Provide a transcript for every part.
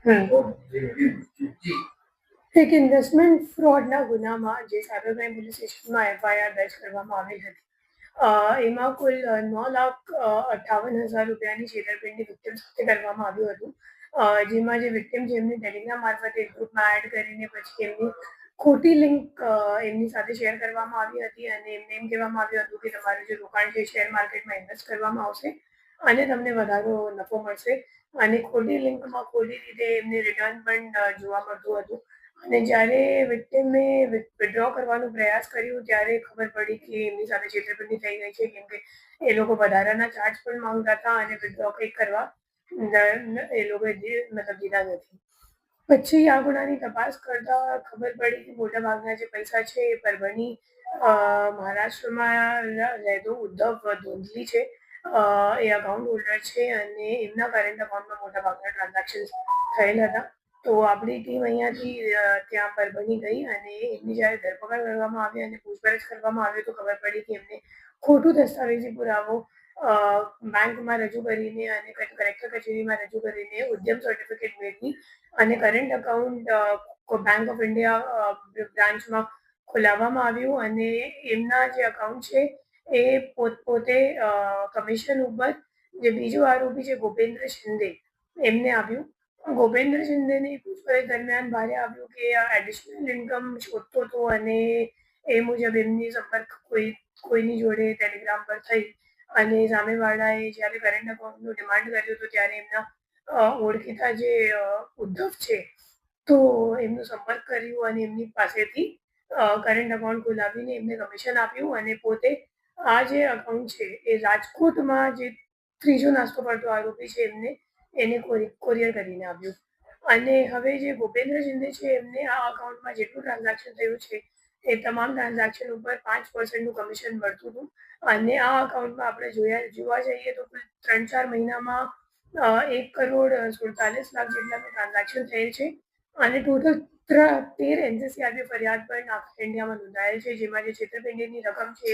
એક ઇન્વેસ્ટમેન્ટ ફ્રોડના ગુનામાં જે સાયબર ક્રાઇમ પોલીસ સ્ટેશનમાં એફઆઈઆર દર્જ કરવામાં આવી હતી એમાં કુલ 9,58,000 રૂપિયાની છેતરપિંડી વિક્ટિમ સાથે કરવામાં આવ્યું હતું જેમાં જે વિક્ટિમ છે એમને ટેલિગ્રામ મારફતે ગ્રુપમાં એડ કરીને પછી એમની ખોટી લિંક એમની સાથે શેર કરવામાં આવી હતી અને એમને એમ કહેવામાં આવ્યું હતું કે તમારું જે રોકાણ છે શેર માર્કેટમાં ઇન્વેસ્ટ કરવામાં આવશે અને તમને વધારો નફો મળશે અને ખોટી લિંકમાં ખોટી રીતે એમને રિટર્ન પણ જોવા મળતું હતું અને જ્યારે વિક્ટિમે વિથડ્રો કરવાનો પ્રયાસ કર્યો ત્યારે ખબર પડી કે એમની સાથે છેતરપિંડી થઈ ગઈ છે કેમ કે એ લોકો વધારાના ચાર્જ પણ માંગતા હતા અને વિથડ્રો કંઈક કરવા એ લોકોએ મતલબ દીધા નથી. પછી આ ગુનાની તપાસ કરતા ખબર પડી કે મોટાભાગના જે પૈસા છે એ પરભણી મહારાષ્ટ્રમાં રહેતો ઉદ્ધવ ધોંધલી છે એ અકાઉન્ટ હોલ્ડર છે અને એમના કરંટ અકાઉન્ટમાં મોટાભાગના ટ્રાન્ઝેક્શન થયેલ હતા. તો આપણી ટીમ અહીંયાથી ત્યાં પરભણી ગઈ અને એમની જ્યારે ધરપકડ કરવામાં આવી અને પૂછપરછ કરવામાં આવી તો ખબર પડી કે એમને ખોટું દસ્તાવેજી પુરાવો બેંકમાં રજૂ કરીને અને કલેક્ટર કચેરીમાં રજૂ કરીને ઉદ્યમ સર્ટિફિકેટ મેળવી અને current account Bank of India બ્રાન્ચમાં ખોલાવવામાં આવ્યું અને એમના જે અકાઉન્ટ છે એ પોતે કમિશન ઉપર જે બીજો આરોપી છે ગોપેન્દ્ર શિંદે એમને આપ્યું. ગોપેન્દ્ર શિંદેની પૂછપરછ દરમિયાન બહાર આવ્યું કે એડિશનલ ઇન્કમ શોધતો હતો અને એ મુજબ એમની સંપર્ક કોઈની જોડે ટેલિગ્રામ પર થઈ અને સામેવાળાએ જ્યારે કરંટ અકાઉન્ટનું ડિમાન્ડ કર્યું હતું ત્યારે એમના ઓળખીતા જે ઉદ્ધવ છે તો એમનો સંપર્ક કર્યો અને એમની પાસેથી કરંટ અકાઉન્ટ ખોલાવીને એમને કમિશન આપ્યું અને પોતે આ જે અકાઉન્ટ છે એ રાજકોટમાં જે ત્રીજો નાસ્તો પડતો આરોપી છે એને કોરિયર કરીને આપ્યું અને હવે જે ગોપેન્દ્ર શિંદે છે એમને આ અકાઉન્ટમાં જેટલું ટ્રાન્ઝેક્શન થયું છે એ તમામ ટ્રાન્ઝેક્શન ઉપર 5% કમિશન મળતું હતું અને આ અકાઉન્ટમાં આપણે જોવા જઈએ તો કુલ 3-4 મહિનામાં 1,47,00,000 જેટલાનું ટ્રાન્ઝેક્શન થયેલ છે અને ટોટલ 13 NCCRB ફરિયાદ પણ આખા ઇન્ડિયામાં નોંધાયેલ છે જેમાં જે છેતરપિંડીની રકમ છે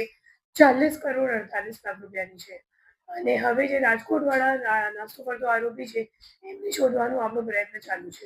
40,48,00,000 રૂપિયાની છે અને હવે જે રાજકોટવાળા નાસ્તો કરતો આરોપી છે એમને શોધવાનો આપણો પ્રયત્ન ચાલુ છે.